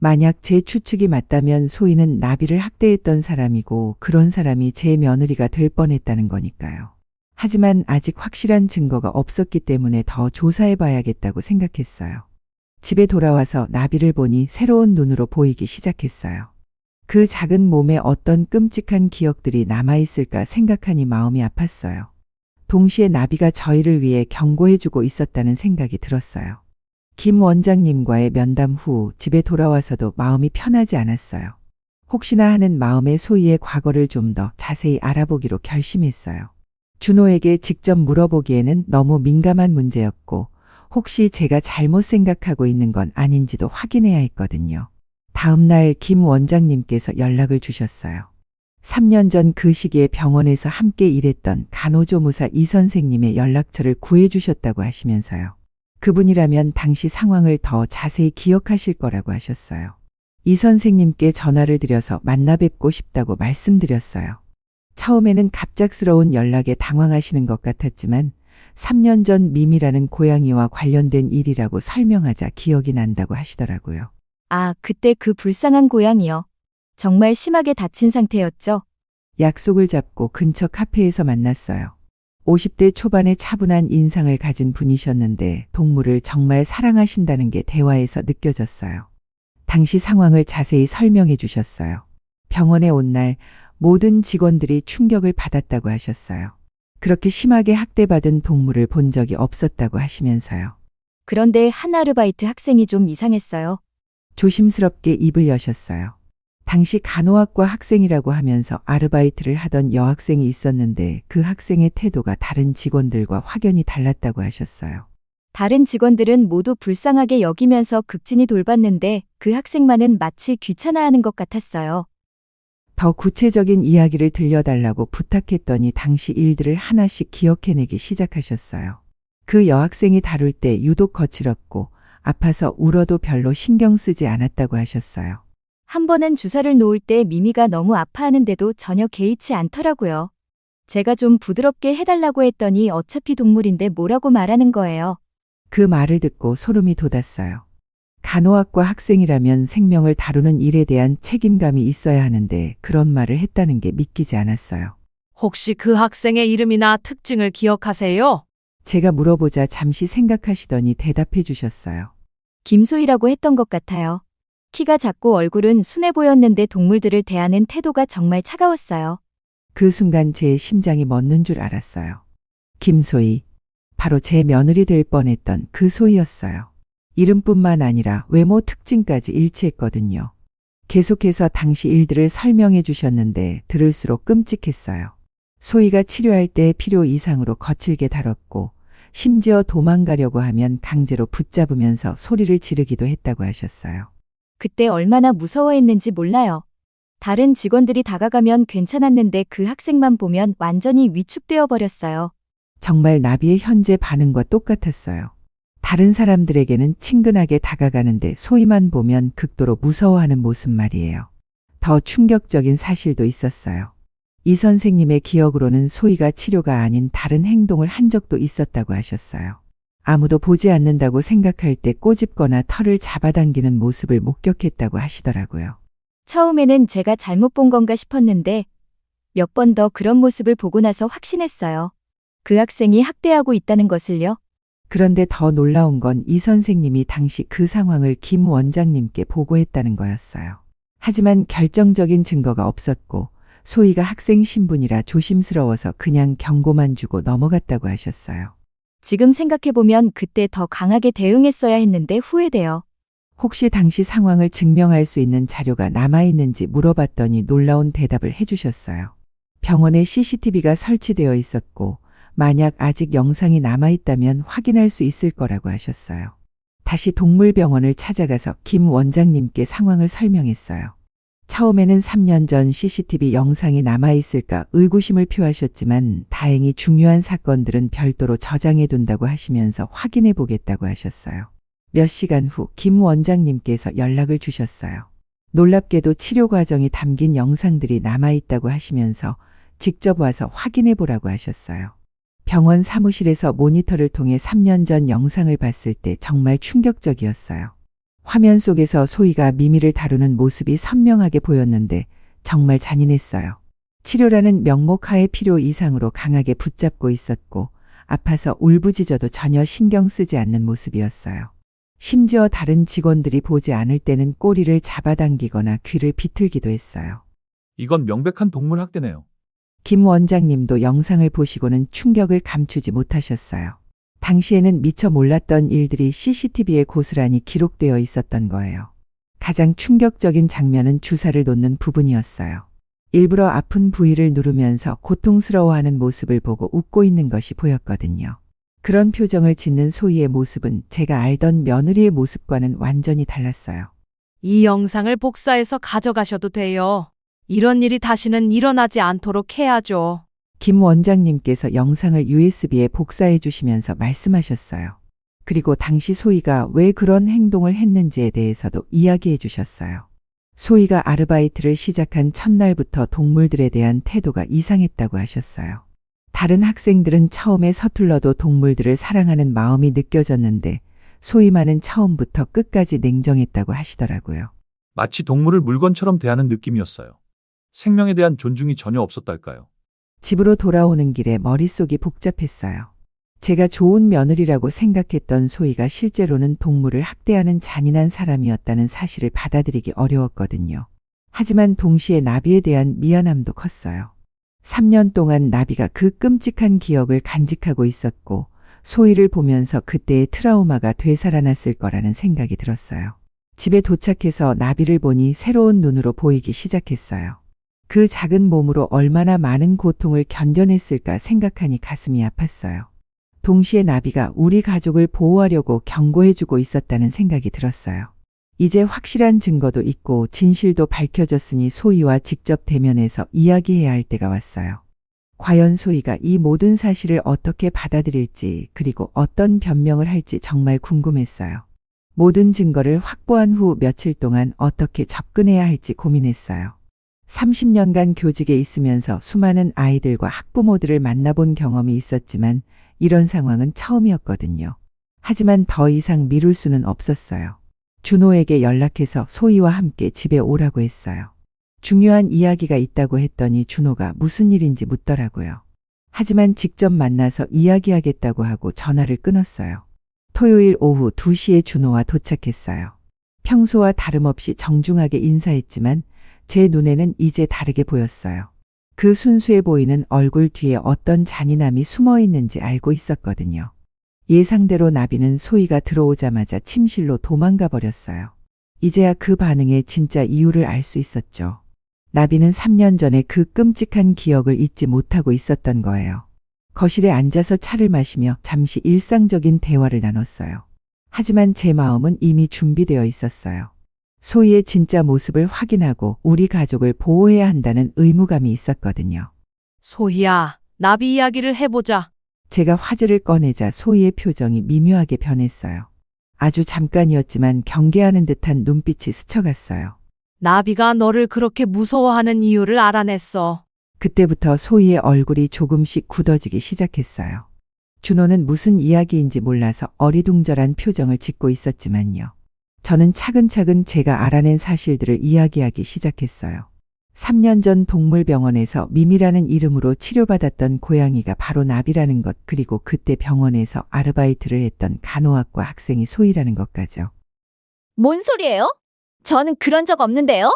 D: 만약 제 추측이 맞다면 소희는 나비를 학대했던 사람이고 그런 사람이 제 며느리가 될 뻔했다는 거니까요. 하지만 아직 확실한 증거가 없었기 때문에 더 조사해봐야겠다고 생각했어요. 집에 돌아와서 나비를 보니 새로운 눈으로 보이기 시작했어요. 그 작은 몸에 어떤 끔찍한 기억들이 남아있을까 생각하니 마음이 아팠어요. 동시에 나비가 저희를 위해 경고해주고 있었다는 생각이 들었어요. 김 원장님과의 면담 후 집에 돌아와서도 마음이 편하지 않았어요. 혹시나 하는 마음에 소희의 과거를 좀 더 자세히 알아보기로 결심했어요. 준호에게 직접 물어보기에는 너무 민감한 문제였고 혹시 제가 잘못 생각하고 있는 건 아닌지도 확인해야 했거든요. 다음 날 김 원장님께서 연락을 주셨어요. 3년 전 그 시기에 병원에서 함께 일했던 간호조무사 이 선생님의 연락처를 구해주셨다고 하시면서요. 그분이라면 당시 상황을 더 자세히 기억하실 거라고 하셨어요. 이 선생님께 전화를 드려서 만나 뵙고 싶다고 말씀드렸어요. 처음에는 갑작스러운 연락에 당황하시는 것 같았지만 3년 전 미미라는 고양이와 관련된 일이라고 설명하자 기억이 난다고 하시더라고요.
B: 아, 그때 그 불쌍한 고양이요. 정말 심하게 다친 상태였죠?
D: 약속을 잡고 근처 카페에서 만났어요. 50대 초반의 차분한 인상을 가진 분이셨는데 동물을 정말 사랑하신다는 게 대화에서 느껴졌어요. 당시 상황을 자세히 설명해 주셨어요. 병원에 온 날 모든 직원들이 충격을 받았다고 하셨어요. 그렇게 심하게 학대받은 동물을 본 적이 없었다고 하시면서요.
B: 그런데 한 아르바이트 학생이 좀 이상했어요.
D: 조심스럽게 입을 여셨어요. 당시 간호학과 학생이라고 하면서 아르바이트를 하던 여학생이 있었는데 그 학생의 태도가 다른 직원들과 확연히 달랐다고 하셨어요.
B: 다른 직원들은 모두 불쌍하게 여기면서 급진히 돌봤는데 그 학생만은 마치 귀찮아하는 것 같았어요.
D: 더 구체적인 이야기를 들려달라고 부탁했더니 당시 일들을 하나씩 기억해내기 시작하셨어요. 그 여학생이 다룰 때 유독 거칠었고 아파서 울어도 별로 신경 쓰지 않았다고 하셨어요.
B: 한 번은 주사를 놓을 때 미미가 너무 아파하는데도 전혀 개의치 않더라고요. 제가 좀 부드럽게 해달라고 했더니 어차피 동물인데 뭐라고 말하는 거예요.
D: 그 말을 듣고 소름이 돋았어요. 간호학과 학생이라면 생명을 다루는 일에 대한 책임감이 있어야 하는데 그런 말을 했다는 게 믿기지 않았어요.
A: 혹시 그 학생의 이름이나 특징을 기억하세요?
D: 제가 물어보자 잠시 생각하시더니 대답해 주셨어요.
B: 김소희라고 했던 것 같아요. 키가 작고 얼굴은 순해 보였는데 동물들을 대하는 태도가 정말 차가웠어요.
D: 그 순간 제 심장이 멎는 줄 알았어요. 김소희. 바로 제 며느리 될 뻔했던 그 소희였어요. 이름뿐만 아니라 외모 특징까지 일치했거든요. 계속해서 당시 일들을 설명해 주셨는데 들을수록 끔찍했어요. 소희가 치료할 때 필요 이상으로 거칠게 다뤘고 심지어 도망가려고 하면 강제로 붙잡으면서 소리를 지르기도 했다고 하셨어요.
B: 그때 얼마나 무서워했는지 몰라요. 다른 직원들이 다가가면 괜찮았는데 그 학생만 보면 완전히 위축되어 버렸어요.
D: 정말 나비의 현재 반응과 똑같았어요. 다른 사람들에게는 친근하게 다가가는데 소희만 보면 극도로 무서워하는 모습 말이에요. 더 충격적인 사실도 있었어요. 이 선생님의 기억으로는 소희가 치료가 아닌 다른 행동을 한 적도 있었다고 하셨어요. 아무도 보지 않는다고 생각할 때 꼬집거나 털을 잡아당기는 모습을 목격했다고 하시더라고요.
B: 처음에는 제가 잘못 본 건가 싶었는데 몇 번 더 그런 모습을 보고 나서 확신했어요. 그 학생이 학대하고 있다는 것을요.
D: 그런데 더 놀라운 건 이 선생님이 당시 그 상황을 김 원장님께 보고했다는 거였어요. 하지만 결정적인 증거가 없었고 소희가 학생 신분이라 조심스러워서 그냥 경고만 주고 넘어갔다고 하셨어요.
B: 지금 생각해보면 그때 더 강하게 대응했어야 했는데 후회돼요.
D: 혹시 당시 상황을 증명할 수 있는 자료가 남아있는지 물어봤더니 놀라운 대답을 해주셨어요. 병원에 CCTV가 설치되어 있었고 만약 아직 영상이 남아있다면 확인할 수 있을 거라고 하셨어요. 다시 동물병원을 찾아가서 김 원장님께 상황을 설명했어요. 처음에는 3년 전 CCTV 영상이 남아있을까 의구심을 표하셨지만 다행히 중요한 사건들은 별도로 저장해둔다고 하시면서 확인해 보겠다고 하셨어요. 몇 시간 후 김 원장님께서 연락을 주셨어요. 놀랍게도 치료 과정이 담긴 영상들이 남아있다고 하시면서 직접 와서 확인해 보라고 하셨어요. 병원 사무실에서 모니터를 통해 3년 전 영상을 봤을 때 정말 충격적이었어요. 화면 속에서 소희가 미미를 다루는 모습이 선명하게 보였는데 정말 잔인했어요. 치료라는 명목하에 필요 이상으로 강하게 붙잡고 있었고 아파서 울부짖어도 전혀 신경 쓰지 않는 모습이었어요. 심지어 다른 직원들이 보지 않을 때는 꼬리를 잡아당기거나 귀를 비틀기도 했어요.
F: 이건 명백한 동물 학대네요.
D: 김 원장님도 영상을 보시고는 충격을 감추지 못하셨어요. 당시에는 미처 몰랐던 일들이 CCTV에 고스란히 기록되어 있었던 거예요. 가장 충격적인 장면은 주사를 놓는 부분이었어요. 일부러 아픈 부위를 누르면서 고통스러워하는 모습을 보고 웃고 있는 것이 보였거든요. 그런 표정을 짓는 소희의 모습은 제가 알던 며느리의 모습과는 완전히 달랐어요.
A: 이 영상을 복사해서 가져가셔도 돼요. 이런 일이 다시는 일어나지 않도록 해야죠.
D: 김 원장님께서 영상을 USB에 복사해 주시면서 말씀하셨어요. 그리고 당시 소희가 왜 그런 행동을 했는지에 대해서도 이야기해 주셨어요. 소희가 아르바이트를 시작한 첫날부터 동물들에 대한 태도가 이상했다고 하셨어요. 다른 학생들은 처음에 서툴러도 동물들을 사랑하는 마음이 느껴졌는데 소희만은 처음부터 끝까지 냉정했다고 하시더라고요.
F: 마치 동물을 물건처럼 대하는 느낌이었어요. 생명에 대한 존중이 전혀 없었달까요?
D: 집으로 돌아오는 길에 머릿속이 복잡했어요. 제가 좋은 며느리라고 생각했던 소희가 실제로는 동물을 학대하는 잔인한 사람이었다는 사실을 받아들이기 어려웠거든요. 하지만 동시에 나비에 대한 미안함도 컸어요. 3년 동안 나비가 그 끔찍한 기억을 간직하고 있었고 소희를 보면서 그때의 트라우마가 되살아났을 거라는 생각이 들었어요. 집에 도착해서 나비를 보니 새로운 눈으로 보이기 시작했어요. 그 작은 몸으로 얼마나 많은 고통을 견뎌냈을까 생각하니 가슴이 아팠어요. 동시에 나비가 우리 가족을 보호하려고 경고해주고 있었다는 생각이 들었어요. 이제 확실한 증거도 있고 진실도 밝혀졌으니 소희와 직접 대면해서 이야기해야 할 때가 왔어요. 과연 소희가 이 모든 사실을 어떻게 받아들일지 그리고 어떤 변명을 할지 정말 궁금했어요. 모든 증거를 확보한 후 며칠 동안 어떻게 접근해야 할지 고민했어요. 30년간 교직에 있으면서 수많은 아이들과 학부모들을 만나본 경험이 있었지만 이런 상황은 처음이었거든요. 하지만 더 이상 미룰 수는 없었어요. 준호에게 연락해서 소희와 함께 집에 오라고 했어요. 중요한 이야기가 있다고 했더니 준호가 무슨 일인지 묻더라고요. 하지만 직접 만나서 이야기하겠다고 하고 전화를 끊었어요. 토요일 오후 2시에 준호와 도착했어요. 평소와 다름없이 정중하게 인사했지만 제 눈에는 이제 다르게 보였어요. 그 순수해 보이는 얼굴 뒤에 어떤 잔인함이 숨어 있는지 알고 있었거든요. 예상대로 나비는 소희가 들어오자마자 침실로 도망가 버렸어요. 이제야 그 반응의 진짜 이유를 알 수 있었죠. 나비는 3년 전에 그 끔찍한 기억을 잊지 못하고 있었던 거예요. 거실에 앉아서 차를 마시며 잠시 일상적인 대화를 나눴어요. 하지만 제 마음은 이미 준비되어 있었어요. 소희의 진짜 모습을 확인하고 우리 가족을 보호해야 한다는 의무감이 있었거든요.
A: 소희야, 나비 이야기를 해보자.
D: 제가 화제를 꺼내자 소희의 표정이 미묘하게 변했어요. 아주 잠깐이었지만 경계하는 듯한 눈빛이 스쳐갔어요.
A: 나비가 너를 그렇게 무서워하는 이유를 알아냈어.
D: 그때부터 소희의 얼굴이 조금씩 굳어지기 시작했어요. 준호는 무슨 이야기인지 몰라서 어리둥절한 표정을 짓고 있었지만요. 저는 차근차근 제가 알아낸 사실들을 이야기하기 시작했어요. 3년 전 동물병원에서 미미라는 이름으로 치료받았던 고양이가 바로 나비라는 것, 그리고 그때 병원에서 아르바이트를 했던 간호학과 학생이 소희라는 것까지요.
B: 뭔 소리예요? 저는 그런 적 없는데요?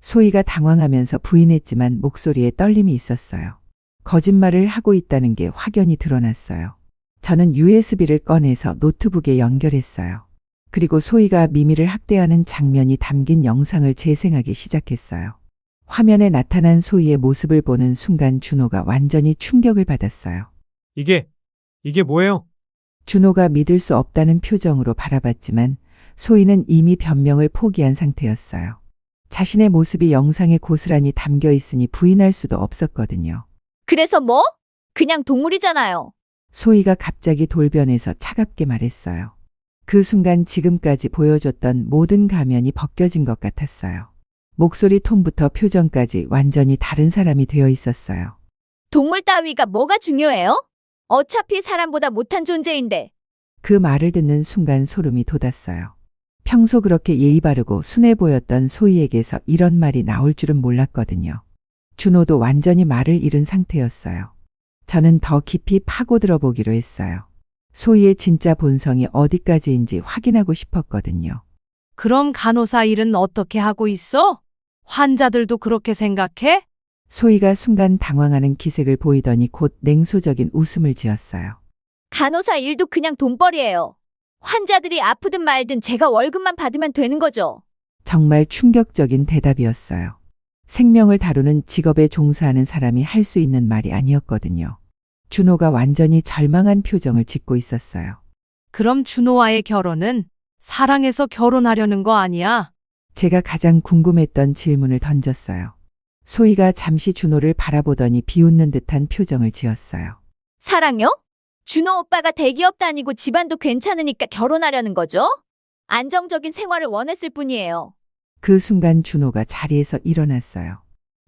D: 소희가 당황하면서 부인했지만 목소리에 떨림이 있었어요. 거짓말을 하고 있다는 게 확연히 드러났어요. 저는 USB를 꺼내서 노트북에 연결했어요. 그리고 소희가 미미를 학대하는 장면이 담긴 영상을 재생하기 시작했어요. 화면에 나타난 소희의 모습을 보는 순간 준호가 완전히 충격을 받았어요.
G: 이게 뭐예요?
D: 준호가 믿을 수 없다는 표정으로 바라봤지만 소희는 이미 변명을 포기한 상태였어요. 자신의 모습이 영상에 고스란히 담겨 있으니 부인할 수도 없었거든요.
B: 그래서 뭐? 그냥 동물이잖아요.
D: 소희가 갑자기 돌변해서 차갑게 말했어요. 그 순간 지금까지 보여줬던 모든 가면이 벗겨진 것 같았어요. 목소리 톤부터 표정까지 완전히 다른 사람이 되어 있었어요.
B: 동물 따위가 뭐가 중요해요? 어차피 사람보다 못한 존재인데.
D: 그 말을 듣는 순간 소름이 돋았어요. 평소 그렇게 예의 바르고 순해 보였던 소희에게서 이런 말이 나올 줄은 몰랐거든요. 준호도 완전히 말을 잃은 상태였어요. 저는 더 깊이 파고들어 보기로 했어요. 소희의 진짜 본성이 어디까지인지 확인하고 싶었거든요.
A: 그럼 간호사 일은 어떻게 하고 있어? 환자들도 그렇게 생각해?
D: 소희가 순간 당황하는 기색을 보이더니 곧 냉소적인 웃음을 지었어요.
B: 간호사 일도 그냥 돈벌이에요. 환자들이 아프든 말든 제가 월급만 받으면 되는 거죠.
D: 정말 충격적인 대답이었어요. 생명을 다루는 직업에 종사하는 사람이 할 수 있는 말이 아니었거든요. 준호가 완전히 절망한 표정을 짓고 있었어요.
A: 그럼 준호와의 결혼은 사랑해서 결혼하려는 거 아니야?
D: 제가 가장 궁금했던 질문을 던졌어요. 소희가 잠시 준호를 바라보더니 비웃는 듯한 표정을 지었어요.
B: 사랑요? 준호 오빠가 대기업 다니고 집안도 괜찮으니까 결혼하려는 거죠? 안정적인 생활을 원했을 뿐이에요.
D: 그 순간 준호가 자리에서 일어났어요.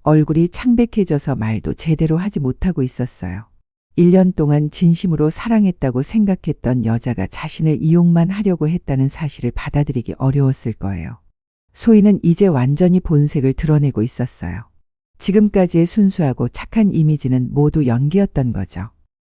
D: 얼굴이 창백해져서 말도 제대로 하지 못하고 있었어요. 1년 동안 진심으로 사랑했다고 생각했던 여자가 자신을 이용만 하려고 했다는 사실을 받아들이기 어려웠을 거예요. 소희는 이제 완전히 본색을 드러내고 있었어요. 지금까지의 순수하고 착한 이미지는 모두 연기였던 거죠.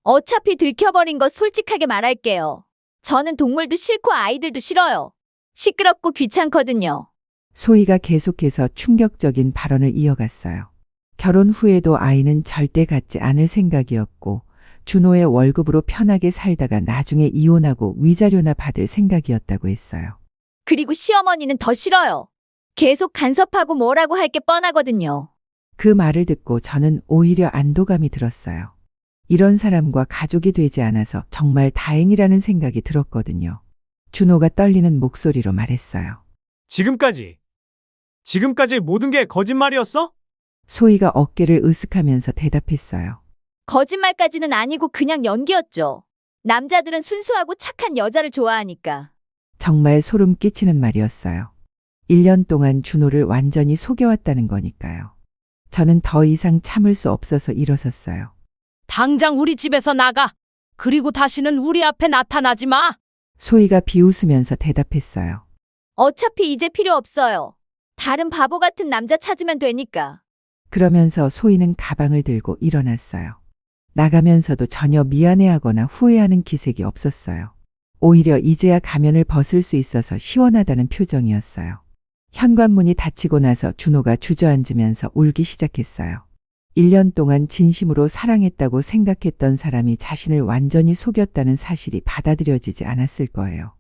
B: 어차피 들켜버린 거 솔직하게 말할게요. 저는 동물도 싫고 아이들도 싫어요. 시끄럽고 귀찮거든요.
D: 소희가 계속해서 충격적인 발언을 이어갔어요. 결혼 후에도 아이는 절대 갖지 않을 생각이었고 준호의 월급으로 편하게 살다가 나중에 이혼하고 위자료나 받을 생각이었다고 했어요.
B: 그리고 시어머니는 더 싫어요. 계속 간섭하고 뭐라고 할 게 뻔하거든요.
D: 그 말을 듣고 저는 오히려 안도감이 들었어요. 이런 사람과 가족이 되지 않아서 정말 다행이라는 생각이 들었거든요. 준호가 떨리는 목소리로 말했어요.
G: 지금까지 모든 게 거짓말이었어?
D: 소희가 어깨를 으쓱하면서 대답했어요.
B: 거짓말까지는 아니고 그냥 연기였죠. 남자들은 순수하고 착한 여자를 좋아하니까.
D: 정말 소름 끼치는 말이었어요. 1년 동안 준호를 완전히 속여왔다는 거니까요. 저는 더 이상 참을 수 없어서 일어섰어요.
A: 당장 우리 집에서 나가. 그리고 다시는 우리 앞에 나타나지 마.
D: 소희가 비웃으면서 대답했어요.
B: 어차피 이제 필요 없어요. 다른 바보 같은 남자 찾으면 되니까.
D: 그러면서 소희는 가방을 들고 일어났어요. 나가면서도 전혀 미안해하거나 후회하는 기색이 없었어요. 오히려 이제야 가면을 벗을 수 있어서 시원하다는 표정이었어요. 현관문이 닫히고 나서 준호가 주저앉으면서 울기 시작했어요. 1년 동안 진심으로 사랑했다고 생각했던 사람이 자신을 완전히 속였다는 사실이 받아들여지지 않았을 거예요.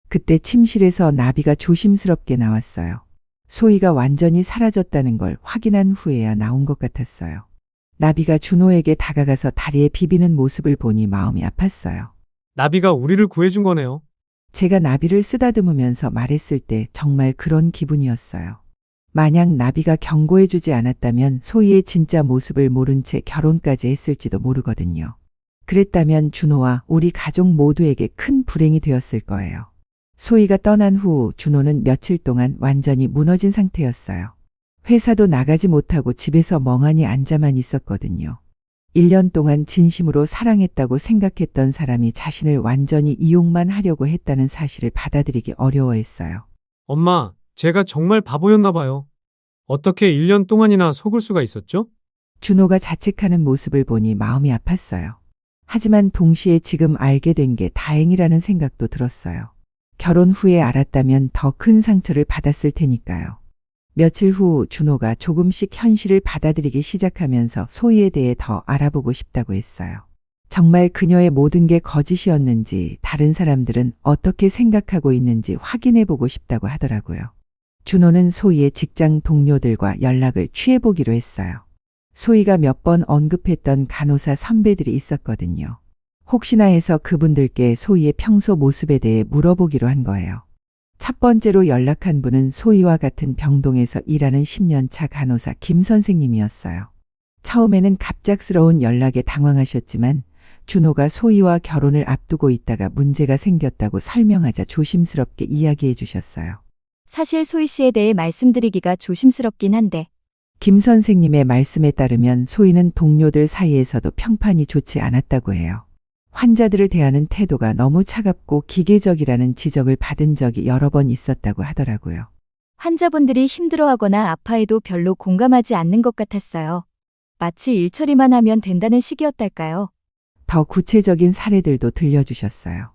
D: 그때 침실에서 나비가 조심스럽게 나왔어요. 소희가 완전히 사라졌다는 걸 확인한 후에야 나온 것 같았어요. 나비가 준호에게 다가가서 다리에 비비는 모습을 보니 마음이 아팠어요.
G: 나비가 우리를 구해준 거네요.
D: 제가 나비를 쓰다듬으면서 말했을 때 정말 그런 기분이었어요. 만약 나비가 경고해주지 않았다면 소희의 진짜 모습을 모른 채 결혼까지 했을지도 모르거든요. 그랬다면 준호와 우리 가족 모두에게 큰 불행이 되었을 거예요. 소희가 떠난 후 준호는 며칠 동안 완전히 무너진 상태였어요. 회사도 나가지 못하고 집에서 멍하니 앉아만 있었거든요. 1년 동안 진심으로 사랑했다고 생각했던 사람이 자신을 완전히 이용만 하려고 했다는 사실을 받아들이기 어려워했어요.
G: 엄마, 제가 정말 바보였나 봐요. 어떻게 1년 동안이나 속을 수가 있었죠?
D: 준호가 자책하는 모습을 보니 마음이 아팠어요. 하지만 동시에 지금 알게 된 게 다행이라는 생각도 들었어요. 결혼 후에 알았다면 더 큰 상처를 받았을 테니까요. 며칠 후 준호가 조금씩 현실을 받아들이기 시작하면서 소희에 대해 더 알아보고 싶다고 했어요. 정말 그녀의 모든 게 거짓이었는지 다른 사람들은 어떻게 생각하고 있는지 확인해보고 싶다고 하더라고요. 준호는 소희의 직장 동료들과 연락을 취해보기로 했어요. 소희가 몇 번 언급했던 간호사 선배들이 있었거든요. 혹시나 해서 그분들께 소희의 평소 모습에 대해 물어보기로 한 거예요. 첫 번째로 연락한 분은 소희와 같은 병동에서 일하는 10년 차 간호사 김 선생님이었어요. 처음에는 갑작스러운 연락에 당황하셨지만 준호가 소희와 결혼을 앞두고 있다가 문제가 생겼다고 설명하자 조심스럽게 이야기해 주셨어요.
B: 사실 소희 씨에 대해 말씀드리기가 조심스럽긴 한데
D: 김 선생님의 말씀에 따르면 소희는 동료들 사이에서도 평판이 좋지 않았다고 해요. 환자들을 대하는 태도가 너무 차갑고 기계적이라는 지적을 받은 적이 여러 번 있었다고 하더라고요.
B: 환자분들이 힘들어하거나 아파해도 별로 공감하지 않는 것 같았어요. 마치 일 처리만 하면 된다는 식이었달까요?
D: 더 구체적인 사례들도 들려주셨어요.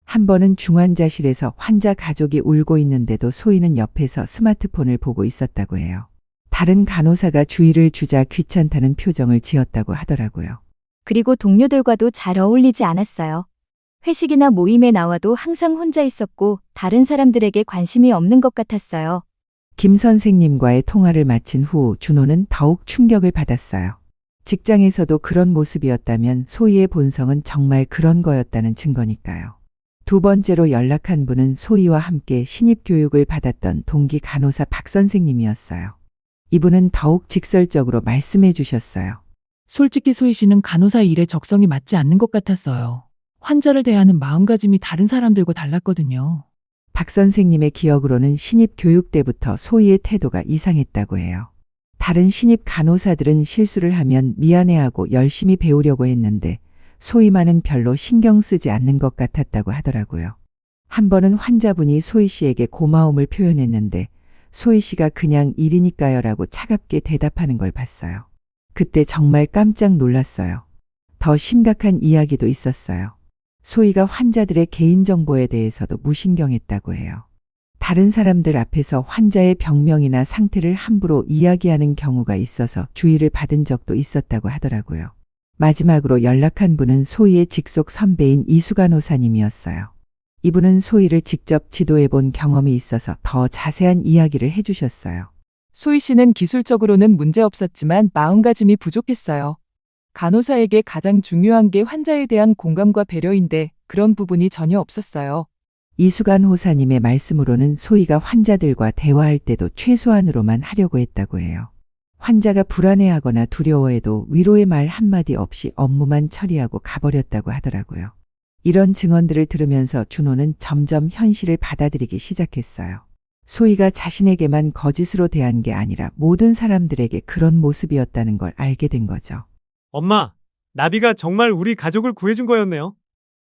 D: 한 번은 중환자실에서 환자 가족이 울고 있는데도 소희는 옆에서 스마트폰을 보고 있었다고 해요. 다른 간호사가 주의를 주자 귀찮다는 표정을 지었다고 하더라고요.
B: 그리고 동료들과도 잘 어울리지 않았어요. 회식이나 모임에 나와도 항상 혼자 있었고 다른 사람들에게 관심이 없는 것 같았어요.
D: 김 선생님과의 통화를 마친 후 준호는 더욱 충격을 받았어요. 직장에서도 그런 모습이었다면 소희의 본성은 정말 그런 거였다는 증거니까요. 두 번째로 연락한 분은 소희와 함께 신입 교육을 받았던 동기 간호사 박 선생님이었어요. 이분은 더욱 직설적으로 말씀해 주셨어요.
H: 솔직히 소희 씨는 간호사 일에 적성이 맞지 않는 것 같았어요. 환자를 대하는 마음가짐이 다른 사람들과 달랐거든요.
D: 박 선생님의 기억으로는 신입 교육 때부터 소희의 태도가 이상했다고 해요. 다른 신입 간호사들은 실수를 하면 미안해하고 열심히 배우려고 했는데 소희만은 별로 신경 쓰지 않는 것 같았다고 하더라고요. 한 번은 환자분이 소희 씨에게 고마움을 표현했는데 소희 씨가 그냥 일이니까요라고 차갑게 대답하는 걸 봤어요. 그때 정말 깜짝 놀랐어요. 더 심각한 이야기도 있었어요. 소희가 환자들의 개인정보에 대해서도 무신경했다고 해요. 다른 사람들 앞에서 환자의 병명이나 상태를 함부로 이야기하는 경우가 있어서 주의를 받은 적도 있었다고 하더라고요. 마지막으로 연락한 분은 소희의 직속 선배인 이수 간호사님이었어요. 이분은 소희를 직접 지도해 본 경험이 있어서 더 자세한 이야기를 해주셨어요.
H: 소희 씨는 기술적으로는 문제 없었지만 마음가짐이 부족했어요. 간호사에게 가장 중요한 게 환자에 대한 공감과 배려인데 그런 부분이 전혀 없었어요.
D: 이수간 호사님의 말씀으로는 소희가 환자들과 대화할 때도 최소한으로만 하려고 했다고 해요. 환자가 불안해하거나 두려워해도 위로의 말 한마디 없이 업무만 처리하고 가버렸다고 하더라고요. 이런 증언들을 들으면서 준호는 점점 현실을 받아들이기 시작했어요. 소희가 자신에게만 거짓으로 대한 게 아니라 모든 사람들에게 그런 모습이었다는 걸 알게 된 거죠.
G: 엄마, 나비가 정말 우리 가족을 구해준 거였네요.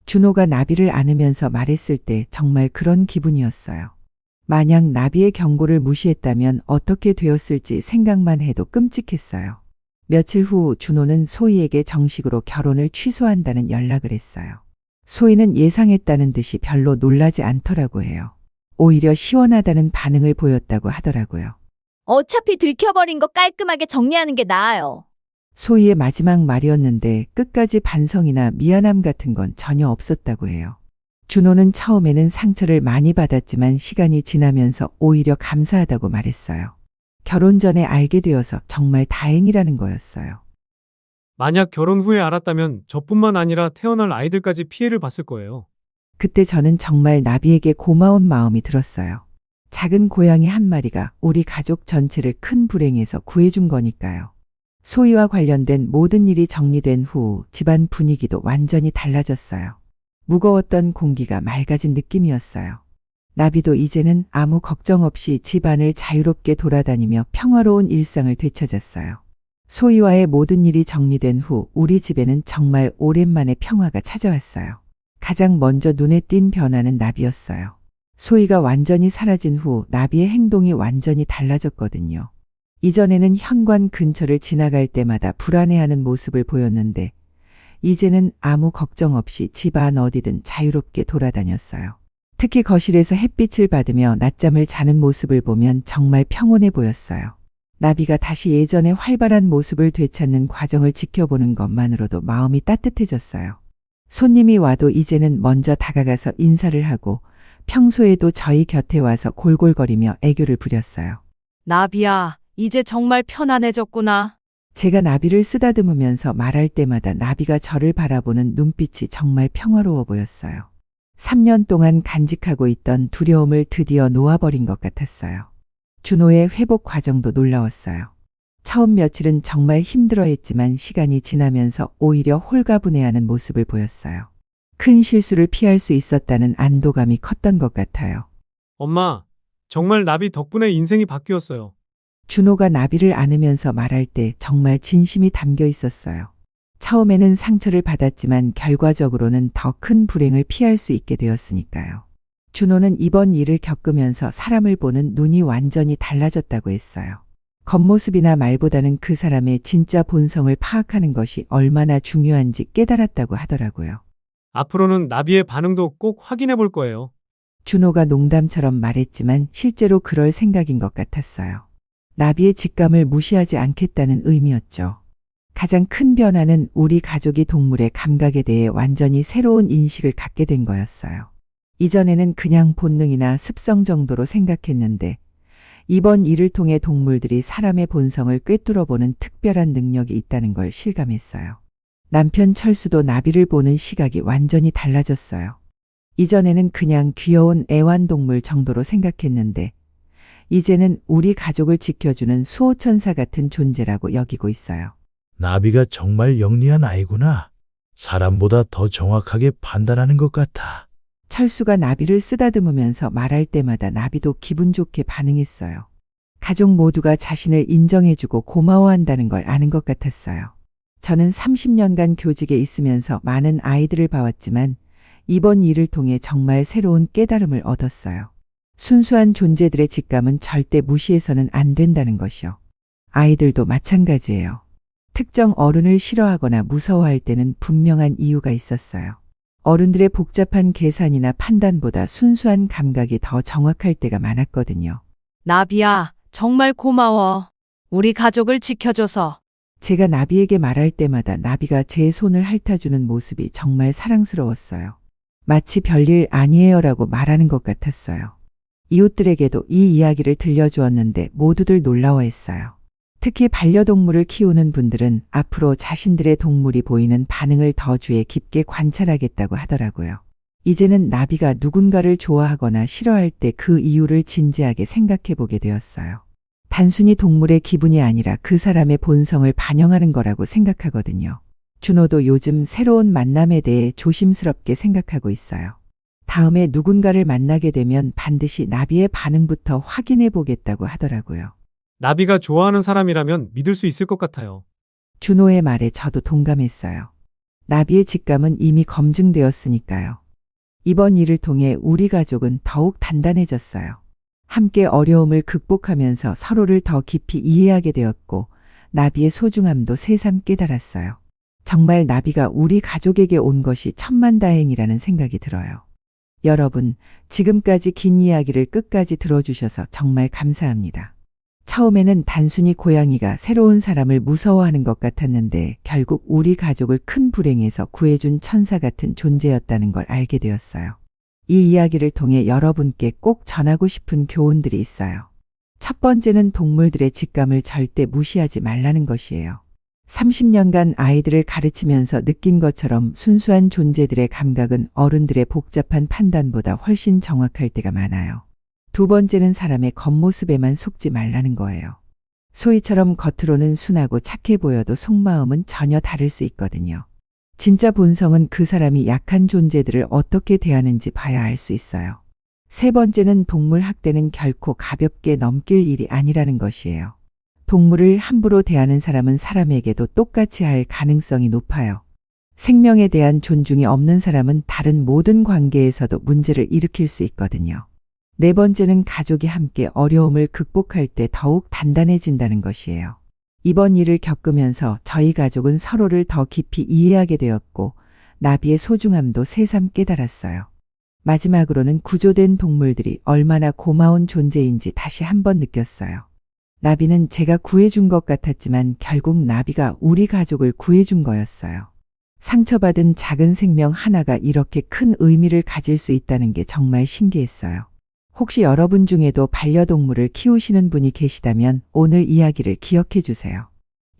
D: 준호가 나비를 안으면서 말했을 때 정말 그런 기분이었어요. 만약 나비의 경고를 무시했다면 어떻게 되었을지 생각만 해도 끔찍했어요. 며칠 후 준호는 소희에게 정식으로 결혼을 취소한다는 연락을 했어요. 소희는 예상했다는 듯이 별로 놀라지 않더라고 해요. 오히려 시원하다는 반응을 보였다고 하더라고요.
I: 어차피 들켜버린 거 깔끔하게 정리하는 게 나아요.
D: 소희의 마지막 말이었는데 끝까지 반성이나 미안함 같은 건 전혀 없었다고 해요. 준호는 처음에는 상처를 많이 받았지만 시간이 지나면서 오히려 감사하다고 말했어요. 결혼 전에 알게 되어서 정말 다행이라는 거였어요.
G: 만약 결혼 후에 알았다면 저뿐만 아니라 태어날 아이들까지 피해를 봤을 거예요.
D: 그때 저는 정말 나비에게 고마운 마음이 들었어요. 작은 고양이 한 마리가 우리 가족 전체를 큰 불행에서 구해준 거니까요. 소희와 관련된 모든 일이 정리된 후 집안 분위기도 완전히 달라졌어요. 무거웠던 공기가 맑아진 느낌이었어요. 나비도 이제는 아무 걱정 없이 집안을 자유롭게 돌아다니며 평화로운 일상을 되찾았어요. 소희와의 모든 일이 정리된 후 우리 집에는 정말 오랜만에 평화가 찾아왔어요. 가장 먼저 눈에 띈 변화는 나비였어요. 소희가 완전히 사라진 후 나비의 행동이 완전히 달라졌거든요. 이전에는 현관 근처를 지나갈 때마다 불안해하는 모습을 보였는데 이제는 아무 걱정 없이 집안 어디든 자유롭게 돌아다녔어요. 특히 거실에서 햇빛을 받으며 낮잠을 자는 모습을 보면 정말 평온해 보였어요. 나비가 다시 예전의 활발한 모습을 되찾는 과정을 지켜보는 것만으로도 마음이 따뜻해졌어요. 손님이 와도 이제는 먼저 다가가서 인사를 하고 평소에도 저희 곁에 와서 골골거리며 애교를 부렸어요.
A: 나비야, 이제 정말 편안해졌구나.
D: 제가 나비를 쓰다듬으면서 말할 때마다 나비가 저를 바라보는 눈빛이 정말 평화로워 보였어요. 3년 동안 간직하고 있던 두려움을 드디어 놓아버린 것 같았어요. 준호의 회복 과정도 놀라웠어요. 처음 며칠은 정말 힘들어했지만 시간이 지나면서 오히려 홀가분해하는 모습을 보였어요. 큰 실수를 피할 수 있었다는 안도감이 컸던 것 같아요.
G: 엄마, 정말 나비 덕분에 인생이 바뀌었어요.
D: 준호가 나비를 안으면서 말할 때 정말 진심이 담겨 있었어요. 처음에는 상처를 받았지만 결과적으로는 더 큰 불행을 피할 수 있게 되었으니까요. 준호는 이번 일을 겪으면서 사람을 보는 눈이 완전히 달라졌다고 했어요. 겉모습이나 말보다는 그 사람의 진짜 본성을 파악하는 것이 얼마나 중요한지 깨달았다고 하더라고요.
G: 앞으로는 나비의 반응도 꼭 확인해 볼 거예요.
D: 준호가 농담처럼 말했지만 실제로 그럴 생각인 것 같았어요. 나비의 직감을 무시하지 않겠다는 의미였죠. 가장 큰 변화는 우리 가족이 동물의 감각에 대해 완전히 새로운 인식을 갖게 된 거였어요. 이전에는 그냥 본능이나 습성 정도로 생각했는데 이번 일을 통해 동물들이 사람의 본성을 꿰뚫어보는 특별한 능력이 있다는 걸 실감했어요. 남편 철수도 나비를 보는 시각이 완전히 달라졌어요. 이전에는 그냥 귀여운 애완동물 정도로 생각했는데 이제는 우리 가족을 지켜주는 수호천사 같은 존재라고 여기고 있어요.
I: 나비가 정말 영리한 아이구나. 사람보다 더 정확하게 판단하는 것 같아.
D: 철수가 나비를 쓰다듬으면서 말할 때마다 나비도 기분 좋게 반응했어요. 가족 모두가 자신을 인정해주고 고마워한다는 걸 아는 것 같았어요. 저는 30년간 교직에 있으면서 많은 아이들을 봐왔지만 이번 일을 통해 정말 새로운 깨달음을 얻었어요. 순수한 존재들의 직감은 절대 무시해서는 안 된다는 것이요. 아이들도 마찬가지예요. 특정 어른을 싫어하거나 무서워할 때는 분명한 이유가 있었어요. 어른들의 복잡한 계산이나 판단보다 순수한 감각이 더 정확할 때가 많았거든요.
A: 나비야, 정말 고마워. 우리 가족을 지켜줘서.
D: 제가 나비에게 말할 때마다 나비가 제 손을 핥아주는 모습이 정말 사랑스러웠어요. 마치 별일 아니에요라고 말하는 것 같았어요. 이웃들에게도 이 이야기를 들려주었는데 모두들 놀라워했어요. 특히 반려동물을 키우는 분들은 앞으로 자신들의 동물이 보이는 반응을 더 주의 깊게 관찰하겠다고 하더라고요. 이제는 나비가 누군가를 좋아하거나 싫어할 때 그 이유를 진지하게 생각해 보게 되었어요. 단순히 동물의 기분이 아니라 그 사람의 본성을 반영하는 거라고 생각하거든요. 준호도 요즘 새로운 만남에 대해 조심스럽게 생각하고 있어요. 다음에 누군가를 만나게 되면 반드시 나비의 반응부터 확인해 보겠다고 하더라고요.
G: 나비가 좋아하는 사람이라면 믿을 수 있을 것 같아요.
D: 준호의 말에 저도 동감했어요. 나비의 직감은 이미 검증되었으니까요. 이번 일을 통해 우리 가족은 더욱 단단해졌어요. 함께 어려움을 극복하면서 서로를 더 깊이 이해하게 되었고 나비의 소중함도 새삼 깨달았어요. 정말 나비가 우리 가족에게 온 것이 천만다행이라는 생각이 들어요. 여러분, 지금까지 긴 이야기를 끝까지 들어주셔서 정말 감사합니다. 처음에는 단순히 고양이가 새로운 사람을 무서워하는 것 같았는데 결국 우리 가족을 큰 불행에서 구해준 천사 같은 존재였다는 걸 알게 되었어요. 이 이야기를 통해 여러분께 꼭 전하고 싶은 교훈들이 있어요. 첫 번째는 동물들의 직감을 절대 무시하지 말라는 것이에요. 30년간 아이들을 가르치면서 느낀 것처럼 순수한 존재들의 감각은 어른들의 복잡한 판단보다 훨씬 정확할 때가 많아요. 두 번째는 사람의 겉모습에만 속지 말라는 거예요. 소희처럼 겉으로는 순하고 착해 보여도 속마음은 전혀 다를 수 있거든요. 진짜 본성은 그 사람이 약한 존재들을 어떻게 대하는지 봐야 알 수 있어요. 세 번째는 동물 학대는 결코 가볍게 넘길 일이 아니라는 것이에요. 동물을 함부로 대하는 사람은 사람에게도 똑같이 할 가능성이 높아요. 생명에 대한 존중이 없는 사람은 다른 모든 관계에서도 문제를 일으킬 수 있거든요. 네 번째는 가족이 함께 어려움을 극복할 때 더욱 단단해진다는 것이에요. 이번 일을 겪으면서 저희 가족은 서로를 더 깊이 이해하게 되었고 나비의 소중함도 새삼 깨달았어요. 마지막으로는 구조된 동물들이 얼마나 고마운 존재인지 다시 한번 느꼈어요. 나비는 제가 구해준 것 같았지만 결국 나비가 우리 가족을 구해준 거였어요. 상처받은 작은 생명 하나가 이렇게 큰 의미를 가질 수 있다는 게 정말 신기했어요. 혹시 여러분 중에도 반려동물을 키우시는 분이 계시다면 오늘 이야기를 기억해 주세요.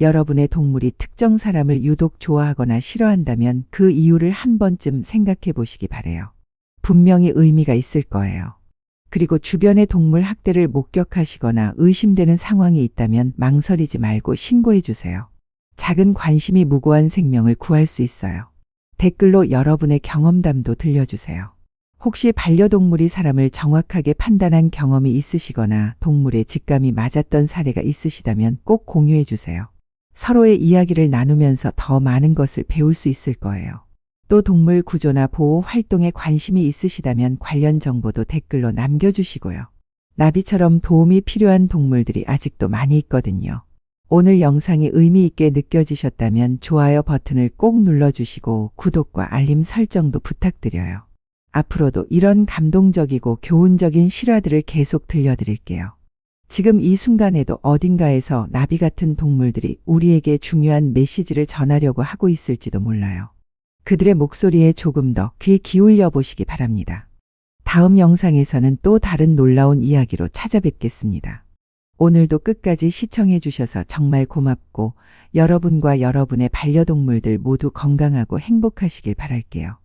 D: 여러분의 동물이 특정 사람을 유독 좋아하거나 싫어한다면 그 이유를 한 번쯤 생각해 보시기 바래요. 분명히 의미가 있을 거예요. 그리고 주변의 동물 학대를 목격하시거나 의심되는 상황이 있다면 망설이지 말고 신고해 주세요. 작은 관심이 무고한 생명을 구할 수 있어요. 댓글로 여러분의 경험담도 들려주세요. 혹시 반려동물이 사람을 정확하게 판단한 경험이 있으시거나 동물의 직감이 맞았던 사례가 있으시다면 꼭 공유해 주세요. 서로의 이야기를 나누면서 더 많은 것을 배울 수 있을 거예요. 또 동물 구조나 보호 활동에 관심이 있으시다면 관련 정보도 댓글로 남겨주시고요. 나비처럼 도움이 필요한 동물들이 아직도 많이 있거든요. 오늘 영상이 의미 있게 느껴지셨다면 좋아요 버튼을 꼭 눌러주시고 구독과 알림 설정도 부탁드려요. 앞으로도 이런 감동적이고 교훈적인 실화들을 계속 들려드릴게요. 지금 이 순간에도 어딘가에서 나비 같은 동물들이 우리에게 중요한 메시지를 전하려고 하고 있을지도 몰라요. 그들의 목소리에 조금 더 귀 기울여 보시기 바랍니다. 다음 영상에서는 또 다른 놀라운 이야기로 찾아뵙겠습니다. 오늘도 끝까지 시청해 주셔서 정말 고맙고 여러분과 여러분의 반려동물들 모두 건강하고 행복하시길 바랄게요.